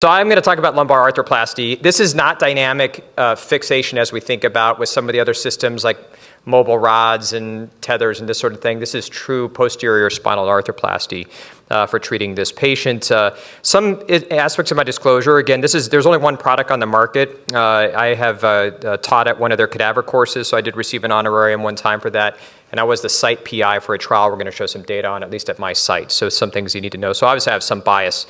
So I'm going to talk about lumbar arthroplasty. This is not dynamic fixation as we think about with some of the other systems like mobile rods and tethers and this sort of thing. This is true posterior spinal arthroplasty for treating this patient. Some aspects of my disclosure, again, there's only one product on the market. I have taught at one of their cadaver courses, so I did receive an honorarium one time for that. And I was the site PI for a trial we're going to show some data on, at least at my site. So some things you need to know. So obviously I have some bias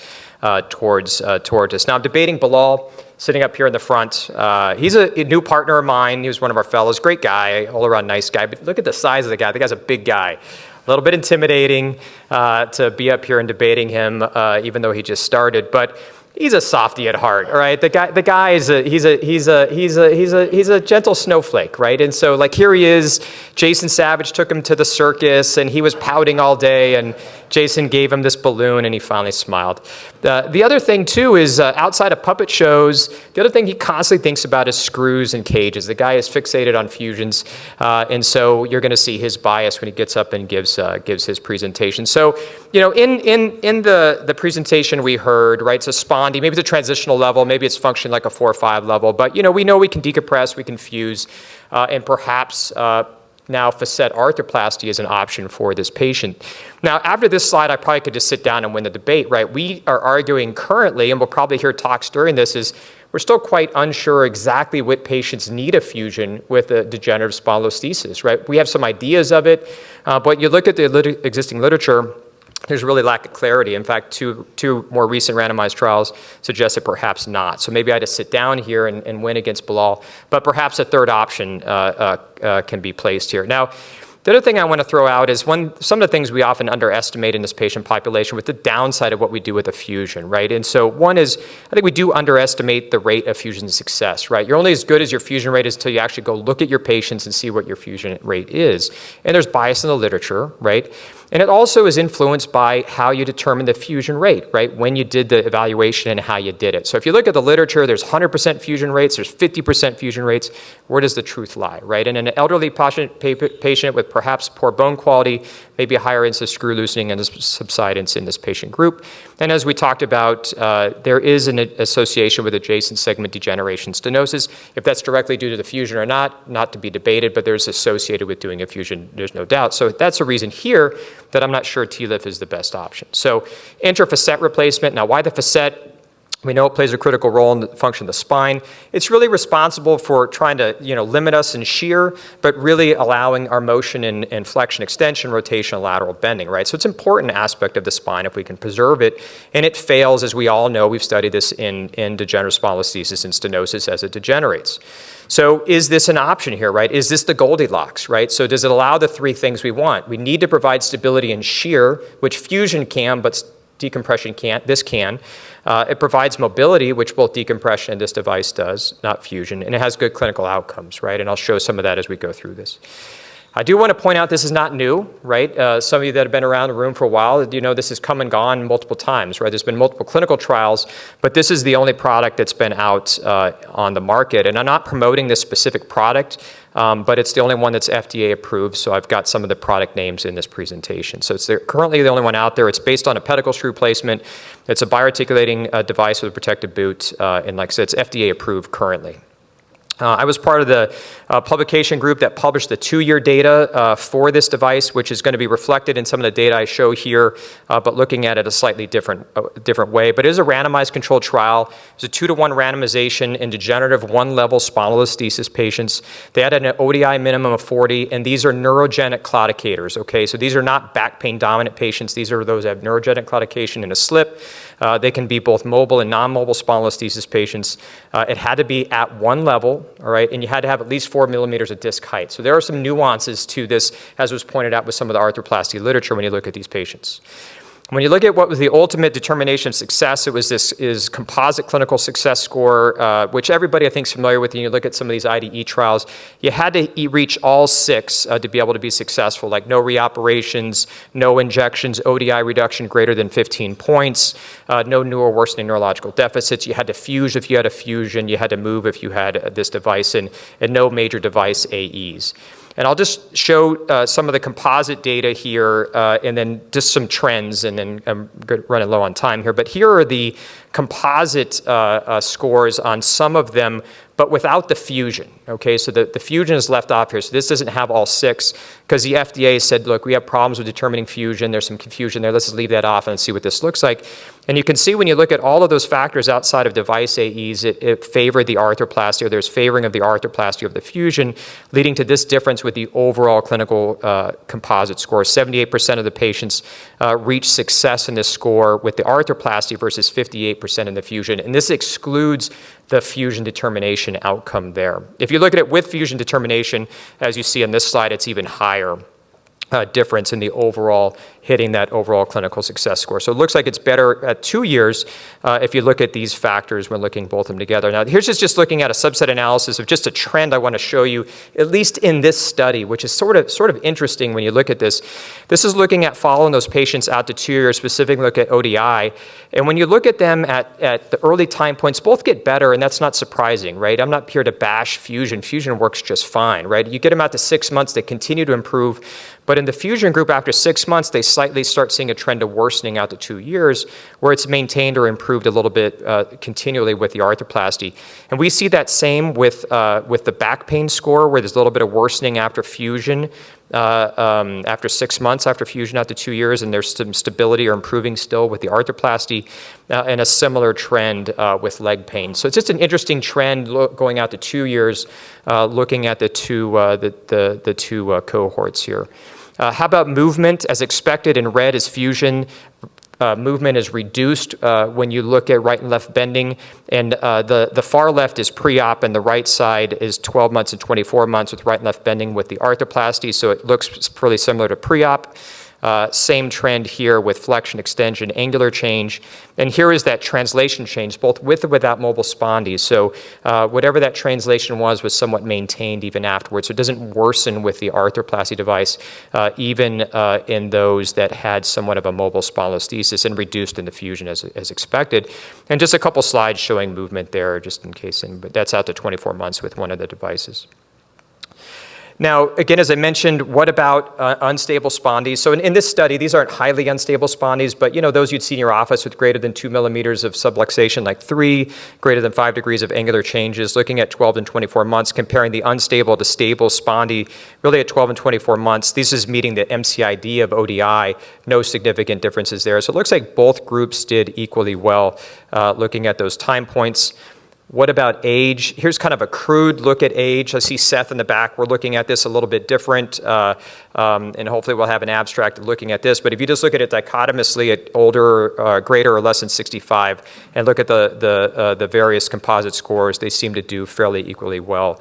towards this. Now I'm debating Bilal, sitting up here in the front. He's a new partner of mine. He was one of our fellows. Great guy, all around nice guy. But look at the size of the guy. The guy's a big guy. A little bit intimidating to be up here and debating him, even though he just started. But he's a softie at heart, all right? The guy is he's a gentle snowflake, right? And so like here he is, Jason Savage took him to the circus and he was pouting all day and Jason gave him this balloon and he finally smiled. The other thing too is outside of puppet shows, the other thing he constantly thinks about is screws and cages. The guy is fixated on fusions, and so you're going to see his bias when he gets up and gives his presentation. So, you know, in the presentation we heard, right, it's a Spondy, maybe it's a transitional level, maybe it's functioning like a 4 or 5 level, but you know we can decompress, we can fuse, and perhaps now facet arthroplasty is an option for this patient. Now, after this slide, I probably could just sit down and win the debate, right? We are arguing currently, and we'll probably hear talks during this, is we're still quite unsure exactly what patients need a fusion with a degenerative spondylolisthesis, right? We have some ideas of it, but you look at the existing literature, there's really lack of clarity. In fact, two more recent randomized trials suggest that perhaps not. So maybe I just sit down here and win against Bilal, but perhaps a third option can be placed here. Now, the other thing I want to throw out is some of the things we often underestimate in this patient population with the downside of what we do with a fusion, right? And so one is, I think we do underestimate the rate of fusion success, right? You're only as good as your fusion rate is until you actually go look at your patients and see what your fusion rate is. And there's bias in the literature, right? And it also is influenced by how you determine the fusion rate, right? When you did the evaluation and how you did it. So if you look at the literature, there's 100% fusion rates, there's 50% fusion rates. Where does the truth lie, right? And in an elderly patient with perhaps poor bone quality, maybe a higher incidence of screw loosening and subsidence in this patient group. And as we talked about, there is an association with adjacent segment degeneration stenosis. If that's directly due to the fusion or not to be debated, but there's associated with doing a fusion, there's no doubt. So that's a reason here that I'm not sure TLIF is the best option. So intrafacet replacement. Now why the facet? We know it plays a critical role in the function of the spine. It's really responsible for trying to limit us in shear, but really allowing our motion in flexion, extension, rotation, lateral bending, right? So it's an important aspect of the spine if we can preserve it. And it fails, as we all know, we've studied this in degenerative spondylolisthesis and stenosis as it degenerates. So is this an option here, right? Is this the Goldilocks, right? So does it allow the three things we want? We need to provide stability in shear, which fusion can, but decompression can't. This can. It provides mobility, which both decompression and this device does, not fusion, and it has good clinical outcomes, right? And I'll show some of that as we go through this. I do want to point out this is not new, right? Some of you that have been around the room for a while, this has come and gone multiple times, right? There's been multiple clinical trials, but this is the only product that's been out on the market. And I'm not promoting this specific product, but it's the only one that's FDA approved, so I've got some of the product names in this presentation. So it's currently the only one out there. It's based on a pedicle screw placement. It's a bioarticulating device with a protective boot, and like I said, it's FDA approved currently. I was part of the publication group that published the 2-year data for this device, which is going to be reflected in some of the data I show here, but looking at it a slightly different way. But it is a randomized controlled trial. It's a 2-to-1 randomization in degenerative 1-level spondylolisthesis patients. They had an ODI minimum of 40, and these are neurogenic claudicators, okay? So these are not back pain dominant patients. These are those that have neurogenic claudication in a slip. They can be both mobile and non-mobile spondylolisthesis patients. It had to be at 1 level, all right, and you had to have at least 4 millimeters of disc height. So there are some nuances to this, as was pointed out with some of the arthroplasty literature when you look at these patients. When you look at what was the ultimate determination of success, it was this composite clinical success score, which everybody I think is familiar with. And you look at some of these IDE trials, you had to reach all 6 to be able to be successful, like no reoperations, no injections, ODI reduction greater than 15 points, no new or worsening neurological deficits. You had to fuse if you had a fusion, you had to move if you had this device, and no major device AEs. And I'll just show some of the composite data here and then just some trends, and then I'm running low on time here. But here are the composite scores on some of them, but without the fusion, okay? So the fusion is left off here. So this doesn't have all 6 because the FDA said, look, we have problems with determining fusion. There's some confusion there. Let's just leave that off and see what this looks like. And you can see when you look at all of those factors outside of device AEs, it favored the arthroplasty, or there's favoring of the arthroplasty over the fusion, leading to this difference with the overall clinical composite score. 78% of the patients reached success in this score with the arthroplasty versus 58% in the fusion. And this excludes the fusion determination outcome there. If you look at it with fusion determination, as you see on this slide, it's even higher difference in the overall, hitting that overall clinical success score. So it looks like it's better at 2 years if you look at these factors when looking both of them together. Now, here's just looking at a subset analysis of just a trend I want to show you, at least in this study, which is sort of interesting when you look at this. This is looking at following those patients out to 2 years, specifically look at ODI. And when you look at them at the early time points, both get better, and that's not surprising, right? I'm not here to bash fusion. Fusion works just fine, right? You get them out to 6 months, they continue to improve. But in the fusion group, after 6 months, they slightly start seeing a trend of worsening out to 2 years, where it's maintained or improved a little bit continually with the arthroplasty. And we see that same with the back pain score, where there's a little bit of worsening after fusion, after 6 months after fusion out to 2 years, and there's some stability or improving still with the arthroplasty, and a similar trend with leg pain. So it's just an interesting trend going out to 2 years, looking at the two cohorts here. How about movement? As expected, in red is fusion. Movement is reduced when you look at right and left bending, and the far left is pre-op, and the right side is 12 months and 24 months with right and left bending with the arthroplasty, so it looks fairly similar to pre-op. Same trend here with flexion, extension, angular change. And here is that translation change, both with or without mobile spondy. So whatever that translation was somewhat maintained even afterwards. So it doesn't worsen with the arthroplasty device, even in those that had somewhat of a mobile spondylolisthesis, and reduced in the fusion as expected. And just a couple slides showing movement there, just in case, but that's out to 24 months with one of the devices. Now, again, as I mentioned, what about unstable spondies? So in this study, these aren't highly unstable spondies, but those you'd see in your office with greater than 2 millimeters of subluxation, like 3, greater than 5 degrees of angular changes, looking at 12 and 24 months, comparing the unstable to stable spondy, really at 12 and 24 months. This is meeting the MCID of ODI, no significant differences there. So it looks like both groups did equally well looking at those time points. What about age? Here's kind of a crude look at age. I see Seth in the back. We're looking at this a little bit different, and hopefully we'll have an abstract looking at this. But if you just look at it dichotomously at older, greater or less than 65, and look at the various composite scores, they seem to do fairly equally well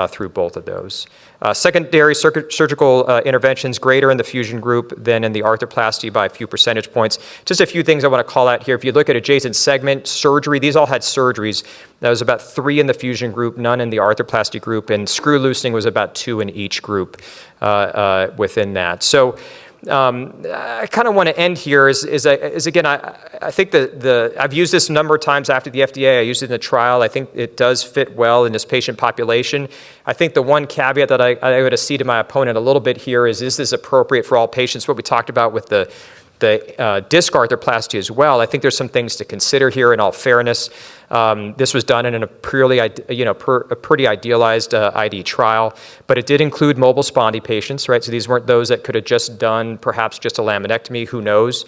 through both of those. Secondary surgical interventions greater in the fusion group than in the arthroplasty by a few percentage points. Just a few things I want to call out here. If you look at adjacent segment, surgery, these all had surgeries. That was about 3 in the fusion group, none in the arthroplasty group, and screw loosening was about 2 in each group within that. So I kind of want to end here is again, I think I've used this a number of times after the FDA. I used it in the trial. I think it does fit well in this patient population. I think the one caveat that I would accede to my opponent a little bit here is this appropriate for all patients? What we talked about with the disc arthroplasty as well. I think there's some things to consider here in all fairness. This was done in a pretty idealized ID trial, but it did include mobile spondy patients, right? So these weren't those that could have just done perhaps just a laminectomy, who knows?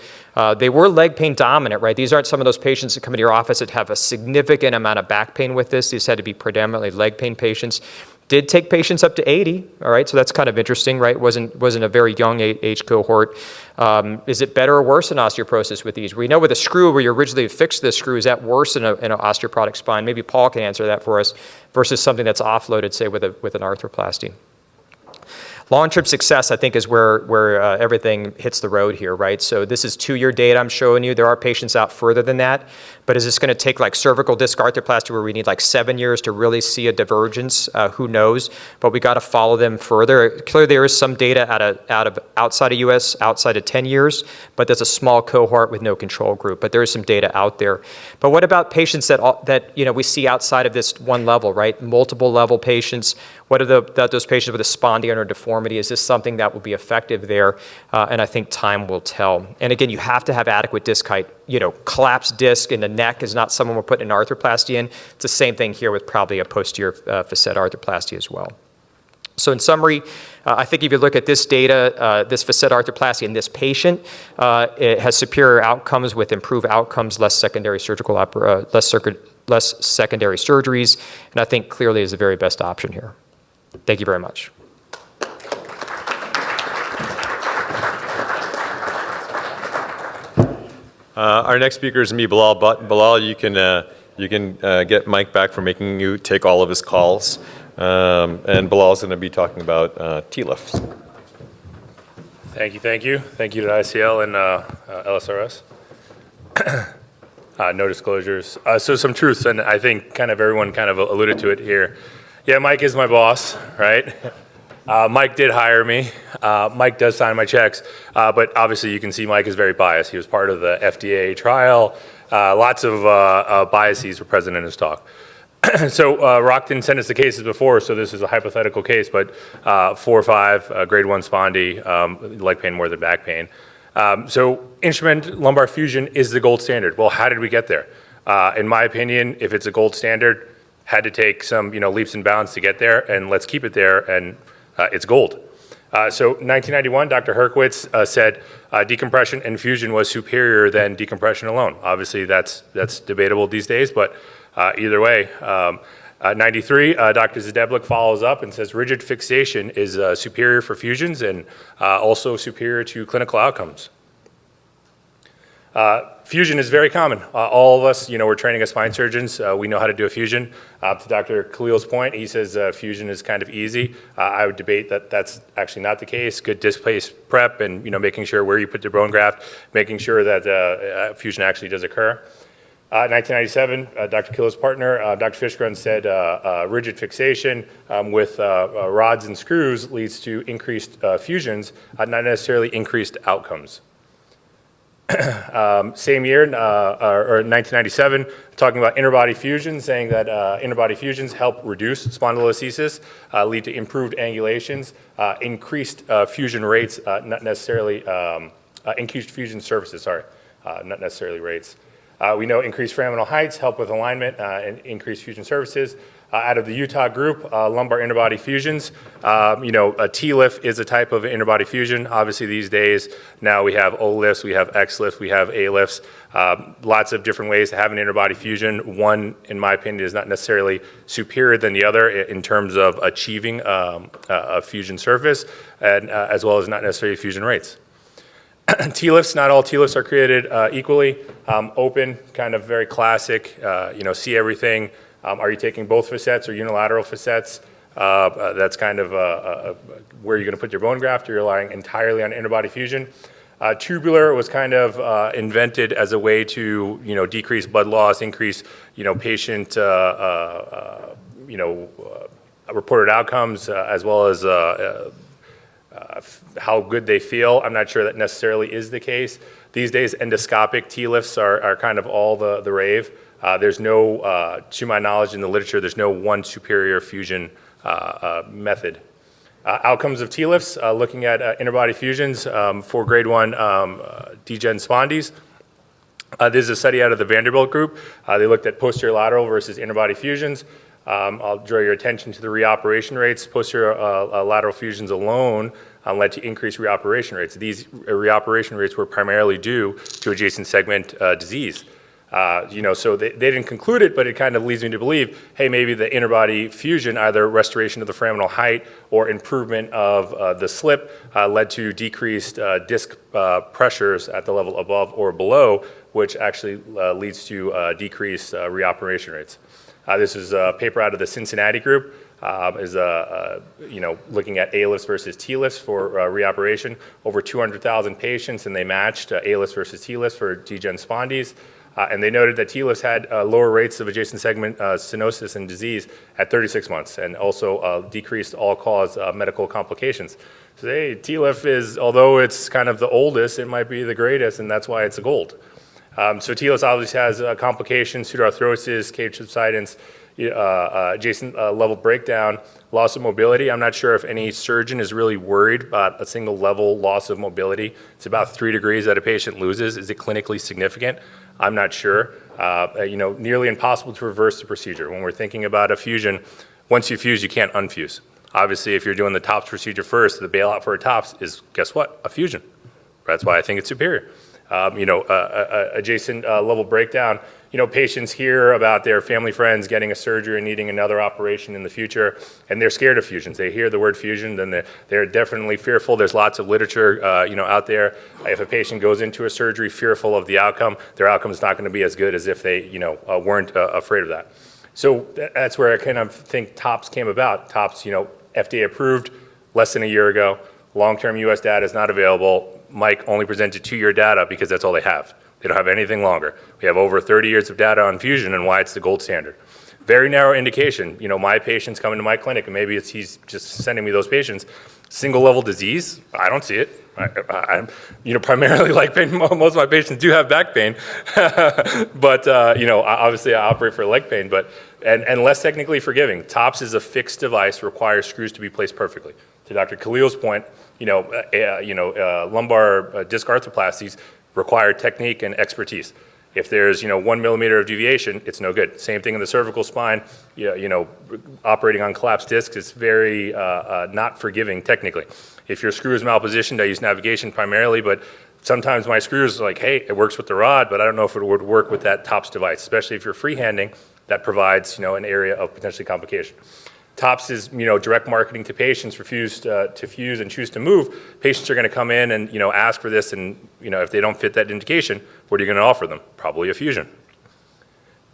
They were leg pain dominant, right? These aren't some of those patients that come into your office that have a significant amount of back pain with this. These had to be predominantly leg pain patients. Did take patients up to 80, all right? So that's kind of interesting, right? Wasn't a very young age cohort. Is it better or worse in osteoporosis with these? We know with a screw, where you originally fixed the screw, is that worse in an osteoporotic spine? Maybe Paul can answer that for us, versus something that's offloaded, say, with an arthroplasty. Long-term success, I think, is where everything hits the road here, right? So this is 2-year data I'm showing you. There are patients out further than that, but is this going to take like cervical disc arthroplasty where we need like 7 years to really see a divergence? Who knows? But we got to follow them further. Clearly, there is some data outside of US, outside of 10 years, but that's a small cohort with no control group. But there is some data out there. But what about patients that we see outside of this one level, right? Multiple level patients. What are those patients with a spondy or deformity? deformity? Is this something that will be effective there? And I think time will tell. And again, you have to have adequate disc height. Collapsed disc in the neck is not someone we're putting an arthroplasty in. It's the same thing here with probably a posterior facet arthroplasty as well. So in summary, I think if you look at this data, this facet arthroplasty in this patient, it has superior outcomes with improved outcomes, less secondary less secondary surgeries, and I think clearly is the very best option here. Thank you very much. Our next speaker is going to be Bilal. Bilal, you can get Mike back for making you take all of his calls. And Bilal is going to be talking about TLIF. Thank you. Thank you to ICL and LSRS. No disclosures. So some truths, and I think kind of everyone kind of alluded to it here. Yeah, Mike is my boss, right? Mike did hire me. Mike does sign my checks, but obviously you can see Mike is very biased. He was part of the FDA trial. Lots of biases were present in his talk. So Rock didn't send us the cases before, so this is a hypothetical case, but 4 or 5, grade 1 spondy, leg pain more than back pain. So instrument lumbar fusion is the gold standard. Well, how did we get there? In my opinion, if it's a gold standard, had to take some leaps and bounds to get there, and let's keep it there, and it's gold. So 1991, Dr. Herkowitz said decompression and fusion was superior than decompression alone. Obviously, that's debatable these days, but either way. 93, Dr. Zdeblik follows up and says rigid fixation is superior for fusions and also superior to clinical outcomes. Fusion is very common. All of us, we're training as spine surgeons. We know how to do a fusion. To Dr. Khalil's point, he says fusion is kind of easy. I would debate that that's actually not the case. Good disc place prep and making sure where you put the bone graft, making sure that fusion actually does occur. 1997, Dr. Khalil's partner, Dr. Fishgren said rigid fixation with rods and screws leads to increased fusions, not necessarily increased outcomes. Same year, or 1997, talking about interbody fusion, saying that interbody fusions help reduce spondylolisthesis, lead to improved angulations, increased fusion rates, not necessarily, increased fusion surfaces, sorry, not necessarily rates. We know increased foraminal heights help with alignment and increased fusion surfaces. Out of the Utah group, lumbar interbody fusions, a TLIF is a type of interbody fusion. Obviously these days, now we have O-lifts, we have X-lifts, we have A-lifts, lots of different ways to have an interbody fusion. One, in my opinion, is not necessarily superior than the other in terms of achieving a fusion surface, and as well as not necessarily fusion rates. TLIFs, not all TLIFs are created equally. Open, kind of very classic, see everything. Are you taking both facets or unilateral facets? That's kind of where you're going to put your bone graft, or you're relying entirely on interbody fusion. Tubular was kind of invented as a way to, decrease blood loss, increase, patient, reported outcomes, as well as how good they feel. I'm not sure that necessarily is the case. These days, endoscopic TLIFs are kind of all the rave. There's no, to my knowledge in the literature, there's no one superior fusion method. Outcomes of TLIFs, looking at interbody fusions for grade 1 degen spondies. This is a study out of the Vanderbilt group. They looked at posterior lateral versus interbody fusions. I'll draw your attention to the reoperation rates. Posterior lateral fusions alone led to increased reoperation rates. These reoperation rates were primarily due to adjacent segment disease. So they didn't conclude it, but it kind of leads me to believe, hey, maybe the interbody fusion, either restoration of the foraminal height or improvement of the slip, led to decreased disc pressures at the level above or below, which actually leads to decreased reoperation rates. This is a paper out of the Cincinnati group, looking at A-lifts versus T-lifts for reoperation. Over 200,000 patients, and they matched A-lifts versus T-lifts for degen spondies. And they noted that TLIFs had lower rates of adjacent segment stenosis and disease at 36 months, and also decreased all-cause medical complications. So, hey, TLIF is, although it's kind of the oldest, it might be the greatest, and that's why it's a gold. So TLIF obviously has complications, pseudoarthrosis, cave subsidence, adjacent level breakdown, loss of mobility. I'm not sure if any surgeon is really worried about a single level loss of mobility. It's about 3 degrees that a patient loses. Is it clinically significant? I'm not sure. Nearly impossible to reverse the procedure. When we're thinking about a fusion, once you fuse, you can't unfuse. Obviously, if you're doing the TOPS procedure first, the bailout for a TOPS is, guess what? A fusion. That's why I think it's superior. Adjacent level breakdown. Patients hear about their family friends getting a surgery and needing another operation in the future, and they're scared of fusions. They hear the word fusion, then they're definitely fearful. There's lots of literature, out there. If a patient goes into a surgery fearful of the outcome, their outcome is not going to be as good as if they, weren't afraid of that. So that's where I kind of think TOPS came about. TOPS, FDA approved less than a year ago. Long-term U.S. data is not available. Mike only presented 2-year data because that's all they have. They don't have anything longer. We have over 30 years of data on fusion and why it's the gold standard. Very narrow indication. My patients come into my clinic, and maybe he's just sending me those patients. Single level disease, I don't see it. I'm primarily leg pain. Most of my patients do have back pain, but obviously I operate for leg pain. But and less technically forgiving. TOPS is a fixed device, requires screws to be placed perfectly. To Dr. Khalil's point, lumbar disc arthroplasties require technique and expertise. If there's 1 millimeter of deviation, it's no good. Same thing in the cervical spine. Operating on collapsed discs is very not forgiving technically. If your screw is malpositioned, I use navigation primarily, but sometimes my screws are like, hey, it works with the rod, but I don't know if it would work with that TOPS device, especially if you're freehanding. That provides an area of potentially complication. TOPS is direct marketing to patients, refuse to fuse and choose to move. Patients are going to come in and ask for this, and if they don't fit that indication, what are you going to offer them? Probably a fusion.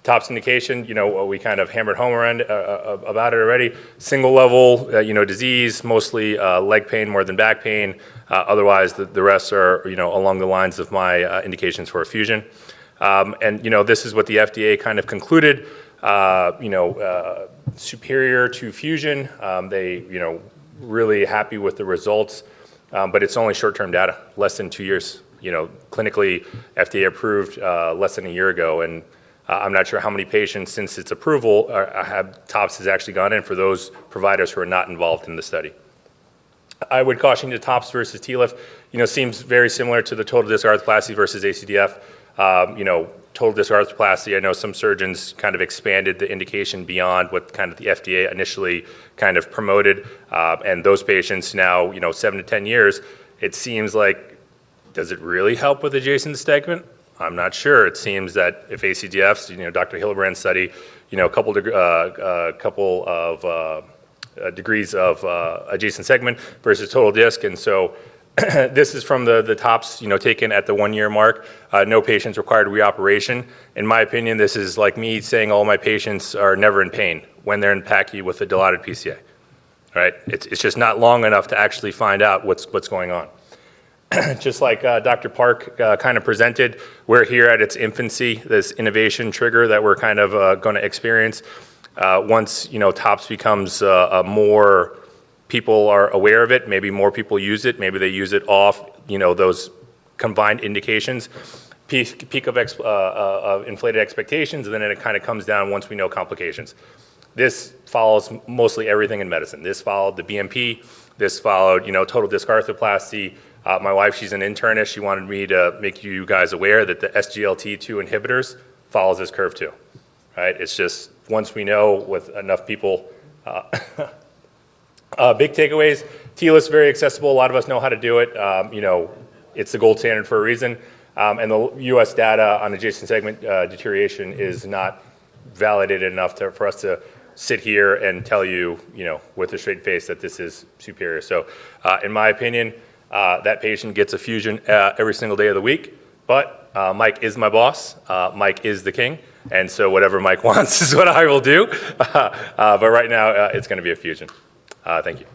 TOPS indication, we kind of hammered home around about it already. Single level, disease, mostly leg pain more than back pain. Otherwise, the rest are along the lines of my indications for a fusion. This is what the FDA kind of concluded. Superior to fusion. They, really happy with the results, but it's only short-term data, less than 2 years. Clinically, FDA approved less than a year ago, and I'm not sure how many patients since its approval have TOPS has actually gone in for those providers who are not involved in the study. I would caution you to TOPS versus TLIF. Seems very similar to the total disc arthroplasty versus ACDF. Total disc arthroplasty, I know some surgeons kind of expanded the indication beyond what kind of the FDA initially kind of promoted. And those patients now, 7 to 10 years, it seems like, does it really help with adjacent segment? I'm not sure. It seems that if ACDFs, Dr. Hillebrand's study, a couple of degrees of adjacent segment versus total disc. And so this is from the TOPS, taken at the 1 year mark. No patients required reoperation. In my opinion, this is like me saying all my patients are never in pain when they're in PACU with a dilated PCA. Right? It's just not long enough to actually find out what's going on. Just like Dr. Park kind of presented, we're here at its infancy, this innovation trigger that we're kind of going to experience. Once TOPS becomes more people are aware of it, maybe more people use it, maybe they use it off those combined indications, peak of inflated expectations, and then it kind of comes down once we know complications. This follows mostly everything in medicine. This followed the BMP, this followed total disc arthroplasty. My wife, she's an internist. She wanted me to make you guys aware that the SGLT2 inhibitors follows this curve too, right? It's just once we know with enough people. Big takeaways, TLIF is very accessible. A lot of us know how to do it. It's the gold standard for a reason. And the US data on adjacent segment deterioration is not validated enough for us to sit here and tell you, with a straight face that this is superior. So in my opinion, that patient gets a fusion every single day of the week, but Mike is my boss. Mike is the king. And so whatever Mike wants is what I will do. But right now, it's going to be a fusion. Thank you.